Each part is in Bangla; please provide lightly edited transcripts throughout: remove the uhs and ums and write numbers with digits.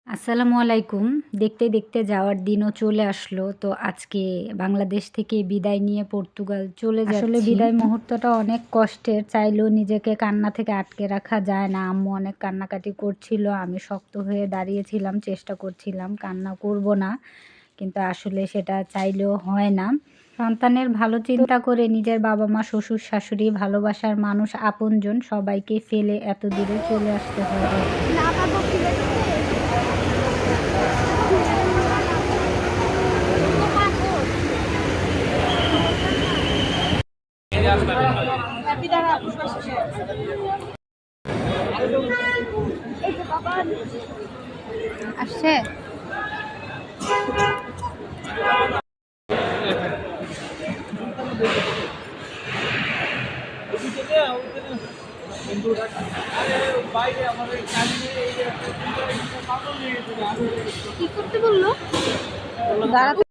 আসসালামু আলাইকুম। দেখতে, দেখতে যাওয়ার দিনও চলে আসলো। তো আজকে বাংলাদেশ থেকে বিদায় নিয়ে পর্তুগাল চলে যাচ্ছি। আসলে বিদায় মুহূর্তটা অনেক কষ্টের। চাইলেও নিজেকে কান্না থেকে আটকে রাখা যায় না। আম্মু অনেক কান্নাকাটি করছিল। আমি শক্ত হয়ে দাঁড়িয়েছিলাম। চেষ্টা করছিলাম কান্না করব না। কিন্তু আসলে সেটা চাইলেও হয় না। সন্তানের ভালো চিন্তা করে নিজের বাবা-মা, শ্বশুর-শাশুড়ি, ভালোবাসার মানুষ, আপনজন সবাইকে ফেলে এত দূরে চলে আসতে হয়। আসছে? কি করতে বললো? দাঁড়াতে।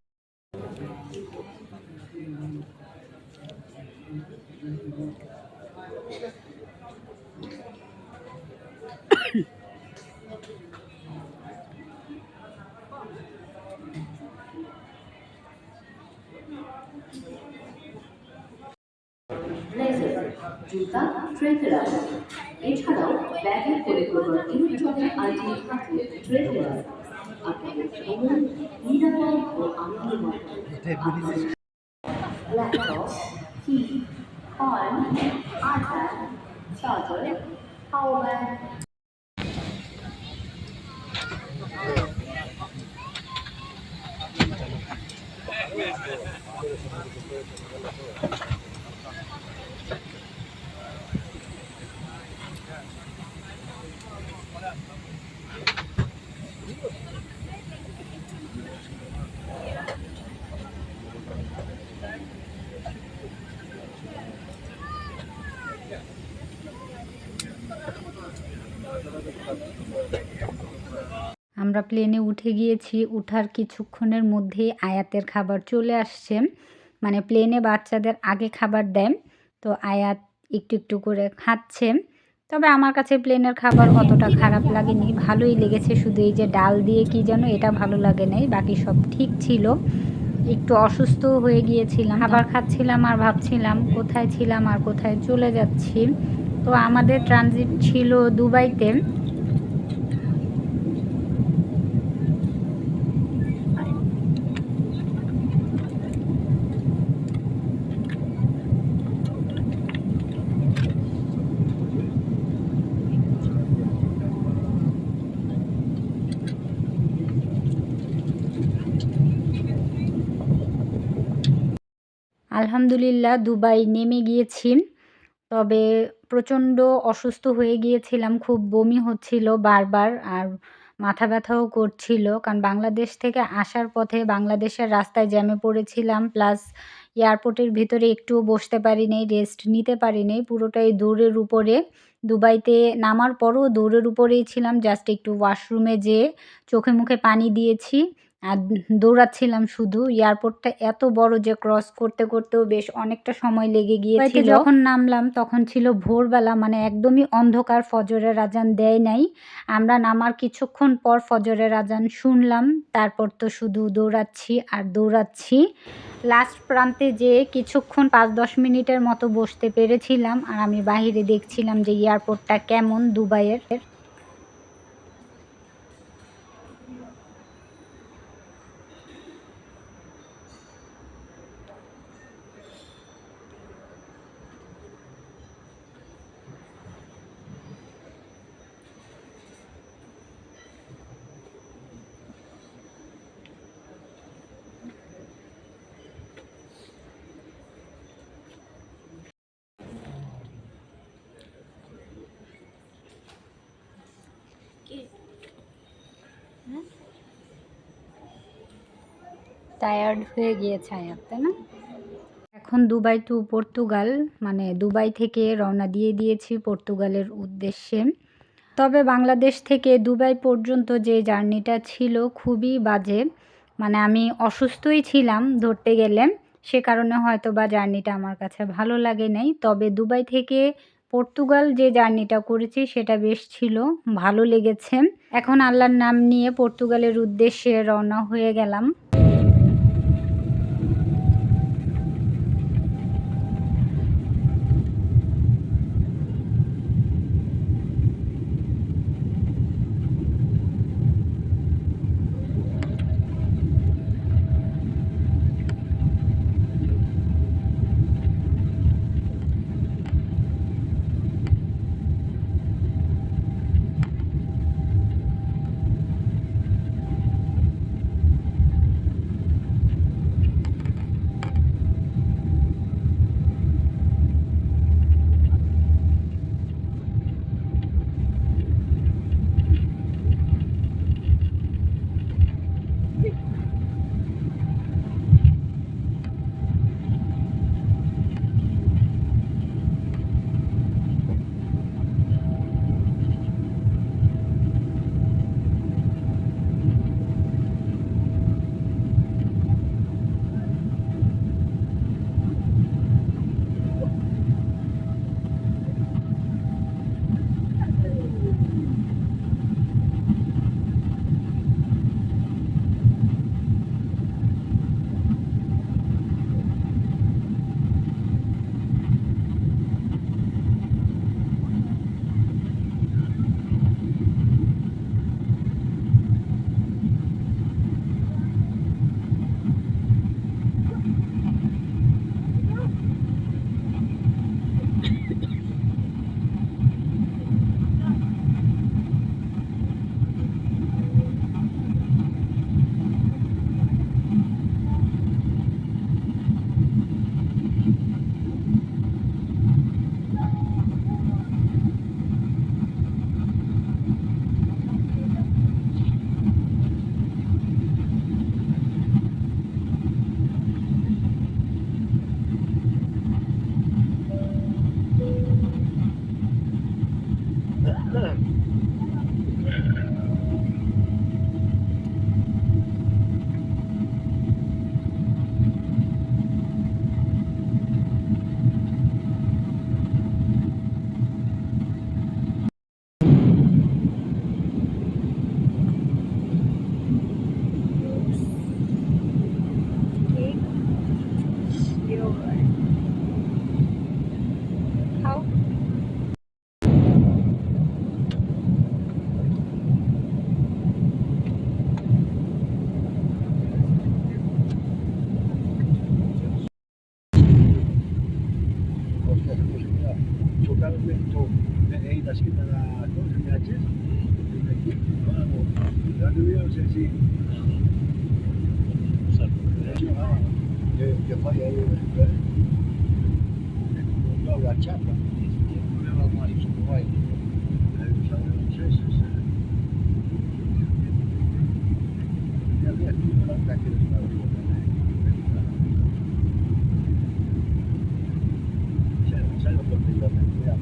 ব্লেজার, জুতা, ট্রেকার এছাড়াও ব্যাগের পরিবর্তন ইলেকট্রনিক আইডি থাকলে ট্রেকার আপনাদের ভ্রমণ নিরাপদ ও আনন্দময় ল্যাপটপ, কি, coin, iPad, charger, power bank. আমরা প্লেনে উঠে গিয়েছি। উঠার কিছুক্ষণের মধ্যেই আয়াতের খাবার চলে আসছে। মানে প্লেনে বাচ্চাদের আগে খাবার দেয়। তো আয়াত একটু, একটু করে খাচ্ছে। তবে আমার কাছে প্লেনের খাবার অতটা খারাপ লাগেনি। ভালোই লেগেছে। শুধু এই যে ডাল দিয়ে কি যেন এটা ভালো লাগে নাই। বাকি সব ঠিক ছিল। একটু অসুস্থও হয়ে গিয়েছিলাম। খাবার খাচ্ছিলাম আর ভাবছিলাম কোথায় ছিলাম আর কোথায় চলে যাচ্ছি। তো আমাদের ট্রানজিট ছিল দুবাইতে। আলহামদুলিল্লাহ দুবাই নেমে গিয়েছি। তবে প্রচণ্ড অসুস্থ হয়ে গিয়েছিলাম। খুব বমি হচ্ছিল বারবার আর মাথা ব্যথাও করছিল। কারণ বাংলাদেশ থেকে আসার পথে বাংলাদেশের রাস্তায় জ্যামে পড়েছিলাম। প্লাস এয়ারপোর্টের ভিতরে একটুও বসতে পারি নাই, রেস্ট নিতে পারি নাই। পুরোটাই দৌড়ের উপরে। দুবাইতে নামার পরও দৌড়ের উপরেই ছিলাম। জাস্ট একটু ওয়াশরুমে যেয়ে চোখে মুখে পানি দিয়েছি। আর দৌড়াচ্ছিলাম শুধু। এয়ারপোর্টটা এত বড় যে ক্রস করতে, করতেও বেশ অনেকটা সময় লেগে গিয়েছিল। যখন নামলাম তখন ছিল ভোরবেলা, মানে একদমই অন্ধকার, ফজরের আজান দেয় নাই। আমরা নামার কিছুক্ষণ পর ফজরের আজান শুনলাম। তারপর তো শুধু দৌড়াচ্ছি আর দৌড়াচ্ছি। লাস্ট প্রান্তে যেয়ে কিছুক্ষণ ৫-১০ মিনিটের মতো বসতে পেরেছিলাম। আর আমি বাহিরে দেখছিলাম যে এয়ারপোর্টটা কেমন দুবাইয়ের। টায়ার্ড হয়ে গিয়েছে আয়াত, তাই না? এখন দুবাই টু পর্তুগাল, মানে দুবাই থেকে রওনা দিয়ে দিয়েছি পর্তুগালের উদ্দেশ্যে। তবে বাংলাদেশ থেকে দুবাই পর্যন্ত যে জার্নিটা ছিল খুবই বাজে। মানে আমি অসুস্থই ছিলাম ধরতে গেলে। সে কারণে হয়তো বা জার্নিটা আমার কাছে ভালো লাগে নাই। তবে দুবাই থেকে পর্তুগাল যে জার্নিটা করেছি সেটা বেশ ছিল, ভালো লেগেছে। এখন আল্লাহর নাম নিয়ে পর্তুগালের উদ্দেশ্যে রওনা হয়ে গেলাম। Totalmente é da esquina da coisa, me diz? Já devia ser assim. Que fai aí, não, a chapa. Leva mais, vai. Já não sei se já vi tudo lá daqueles navios também. Sai o perfeitamente, já.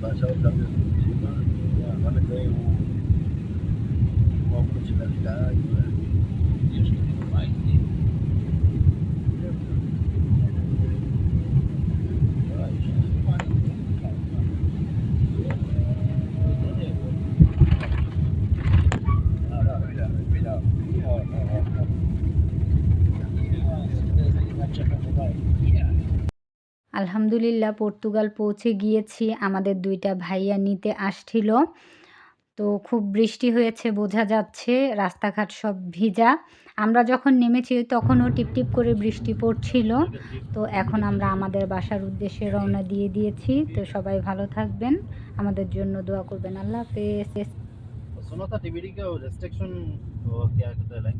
Pasado también por encima, ya van a tener uma funcionalidade, né? Dios que tengo mais, আলহামদুলিল্লাহ পর্তুগাল পৌঁছে গিয়েছি। আমাদের ২ টা ভাইয়া নিতে আসছিল। তো খুব বৃষ্টি হয়েছে বোঝা যাচ্ছে। রাস্তাঘাট সব ভিজা। আমরা যখন নেমেছি তখনও টিপটিপ করে বৃষ্টি পড়ছিল। তো এখন আমরা আমাদের বাসার উদ্দেশ্যে রওনা দিয়ে দিয়েছি। তো সবাই ভালো থাকবেন। আমাদের জন্য দোয়া করবেন। আল্লাহ হাফেজ। सुना था टीवीडी का रेस्ट्रिक्शन क्या कहते हैं